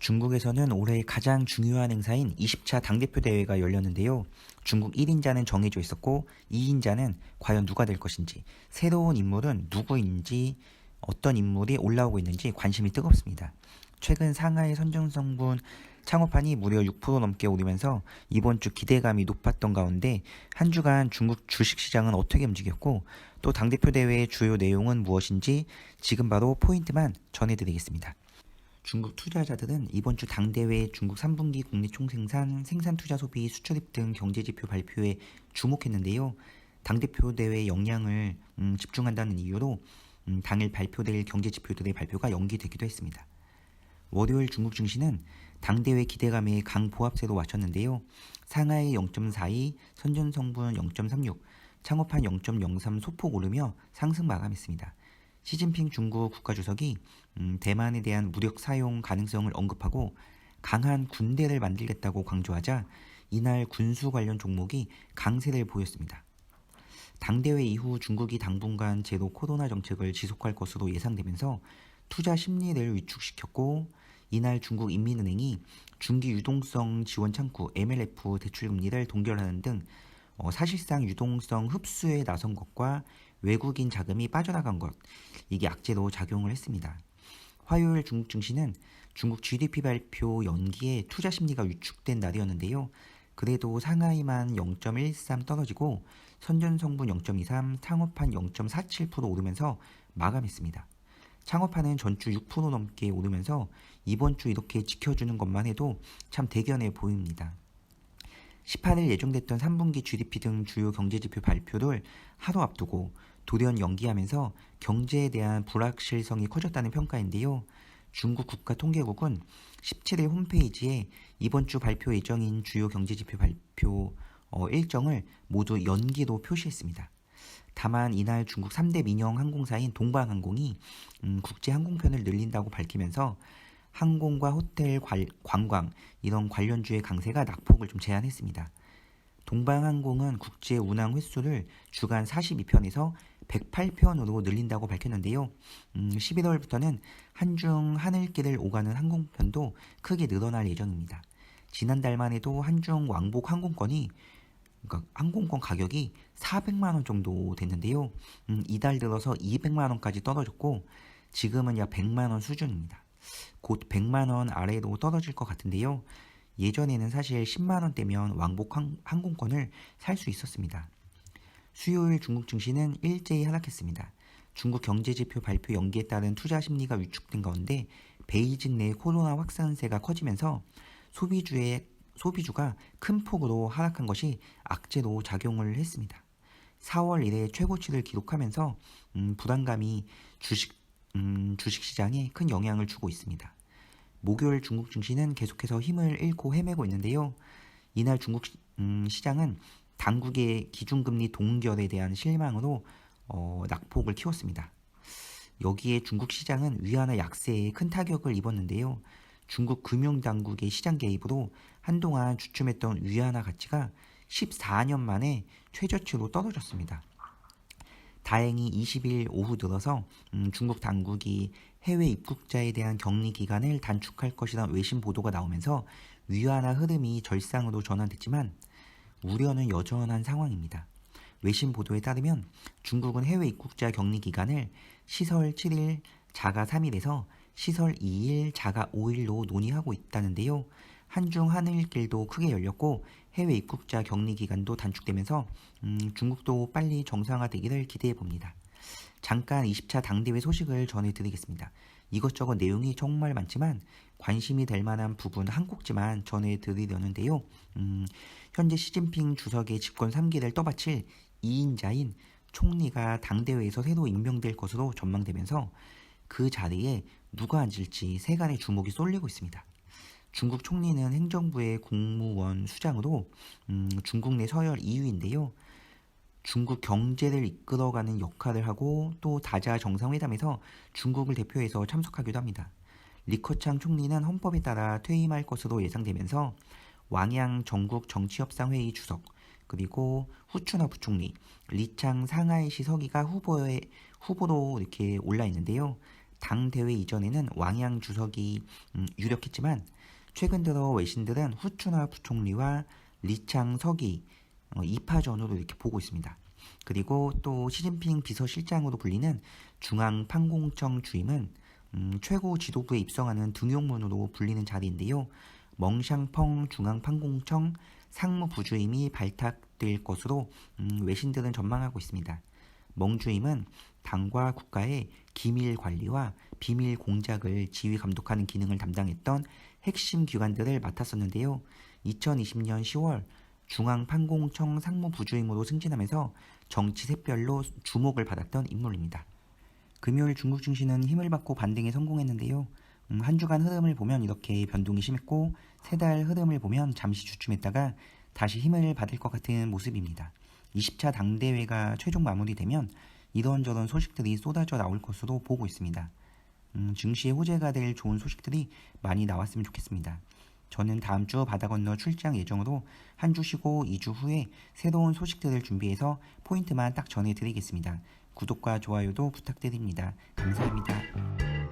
중국에서는 올해 가장 중요한 행사인 20차 당대표 대회가 열렸는데요. 중국 1인자는 정해져 있었고 2인자는 과연 누가 될 것인지, 새로운 인물은 누구인지, 어떤 인물이 올라오고 있는지 관심이 뜨겁습니다. 최근 상하이 선정성분 창업판이 무려 6% 넘게 오르면서 이번 주 기대감이 높았던 가운데 한 주간 중국 주식시장은 어떻게 움직였고 또 당대표 대회의 주요 내용은 무엇인지 지금 바로 포인트만 전해드리겠습니다. 중국 투자자들은 이번 주 당대회 중국 3분기 국내 총생산, 생산 투자 소비, 수출입 등 경제지표 발표에 주목했는데요. 당대표 대회 역량을 집중한다는 이유로 당일 발표될 경제지표들의 발표가 연기되기도 했습니다. 월요일 중국 증시는 당대회 기대감에 강보합세로 마쳤는데요. 상하이 0.42, 선전성분 0.36, 창업한 0.03 소폭 오르며 상승 마감했습니다. 시진핑 중국 국가주석이 대만에 대한 무력 사용 가능성을 언급하고 강한 군대를 만들겠다고 강조하자 이날 군수 관련 종목이 강세를 보였습니다. 당대회 이후 중국이 당분간 제로 코로나 정책을 지속할 것으로 예상되면서 투자 심리를 위축시켰고 이날 중국인민은행이 중기 유동성 지원 창구 MLF 대출금리를 동결하는 등 사실상 유동성 흡수에 나선 것과 외국인 자금이 빠져나간 것, 이게 악재로 작용을 했습니다. 화요일 중국 증시는 중국 GDP 발표 연기에 투자 심리가 위축된 날이었는데요. 그래도 상하이만 0.13 떨어지고 선전성분 0.23, 창업한 0.47% 오르면서 마감했습니다. 창업한은 전주 6% 넘게 오르면서 이번 주 이렇게 지켜주는 것만 해도 참 대견해 보입니다. 18일 예정됐던 3분기 GDP 등 주요 경제지표 발표를 하루 앞두고 돌연 연기하면서 경제에 대한 불확실성이 커졌다는 평가인데요. 중국 국가통계국은 17일 홈페이지에 이번 주 발표 예정인 주요 경제지표 발표 일정을 모두 연기로 표시했습니다. 다만 이날 중국 3대 민영 항공사인 동방항공이 국제 항공편을 늘린다고 밝히면서 항공과 호텔, 관광 이런 관련주의 강세가 낙폭을 좀 제한했습니다. 동방항공은 국제 운항 횟수를 주간 42편에서 108편으로 늘린다고 밝혔는데요. 11월부터는 한중 하늘길을 오가는 항공편도 크게 늘어날 예정입니다. 지난달만 해도 한중 왕복 항공권이 그러니까 항공권 가격이 400만 원 정도 됐는데요. 이달 들어서 200만 원까지 떨어졌고 지금은 약 100만 원 수준입니다. 곧 100만 원 아래로 떨어질 것 같은데요. 예전에는 사실 10만 원대면 왕복 항공권을 살 수 있었습니다. 수요일 중국 증시는 일제히 하락했습니다. 중국 경제지표 발표 연기에 따른 투자 심리가 위축된 가운데 베이징 내 코로나 확산세가 커지면서 소비주가 큰 폭으로 하락한 것이 악재로 작용을 했습니다. 4월 이래 최고치를 기록하면서 불안감이 주식시장에 큰 영향을 주고 있습니다. 목요일 중국 증시는 계속해서 힘을 잃고 헤매고 있는데요. 이날 중국 시장은 당국의 기준금리 동결에 대한 실망으로 낙폭을 키웠습니다. 여기에 중국 시장은 위안화 약세에 큰 타격을 입었는데요. 중국 금융당국의 시장 개입으로 한동안 주춤했던 위안화 가치가 14년 만에 최저치로 떨어졌습니다. 다행히 20일 오후 들어서 중국 당국이 해외 입국자에 대한 격리 기간을 단축할 것이라는 외신 보도가 나오면서 위안화 흐름이 절상으로 전환됐지만 우려는 여전한 상황입니다. 외신 보도에 따르면 중국은 해외 입국자 격리 기간을 시설 7일, 자가 3일에서 시설 2일, 자가 5일로 논의하고 있다는데요. 한중 하늘길도 크게 열렸고 해외 입국자 격리 기간도 단축되면서 중국도 빨리 정상화되기를 기대해봅니다. 잠깐 20차 당대회 소식을 전해드리겠습니다. 이것저것 내용이 정말 많지만 관심이 될 만한 부분 한 꼭지만 전해드리려는데요. 현재 시진핑 주석의 집권 3기를 떠받칠 2인자인 총리가 당대회에서 새로 임명될 것으로 전망되면서 그 자리에 누가 앉을지 세간의 주목이 쏠리고 있습니다. 중국 총리는 행정부의 국무원 수장으로 중국 내 서열 2위인데요. 중국 경제를 이끌어가는 역할을 하고 또 다자 정상회담에서 중국을 대표해서 참석하기도 합니다. 리커창 총리는 헌법에 따라 퇴임할 것으로 예상되면서 왕양 전국 정치협상회의 주석, 그리고 후춘화 부총리, 리창 상하이시 서기가 후보로 이렇게 올라 있는데요. 당 대회 이전에는 왕양 주석이 유력했지만 최근 들어 외신들은 후추나 부총리와 리창 서기 2파전으로 이렇게 보고 있습니다. 그리고 또 시진핑 비서실장으로 불리는 중앙판공청 주임은 최고 지도부에 입성하는 등용문으로 불리는 자리인데요. 멍샹펑 중앙판공청 상무부주임이 발탁될 것으로 외신들은 전망하고 있습니다. 멍 주임은 당과 국가의 기밀 관리와 비밀 공작을 지휘 감독하는 기능을 담당했던 핵심 기관들을 맡았었는데요. 2020년 10월 중앙판공청 상무부주임으로 승진하면서 정치 샛별로 주목을 받았던 인물입니다. 금요일 중국 증시는 힘을 받고 반등에 성공했는데요. 한 주간 흐름을 보면 이렇게 변동이 심했고 세 달 흐름을 보면 잠시 주춤했다가 다시 힘을 받을 것 같은 모습입니다. 20차 당대회가 최종 마무리되면 이런저런 소식들이 쏟아져 나올 것으로 보고 있습니다. 증시의 호재가 될 좋은 소식들이 많이 나왔으면 좋겠습니다. 저는 다음 주 바다 건너 출장 예정으로 한 주 쉬고 2주 후에 새로운 소식들을 준비해서 포인트만 딱 전해드리겠습니다. 구독과 좋아요도 부탁드립니다. 감사합니다.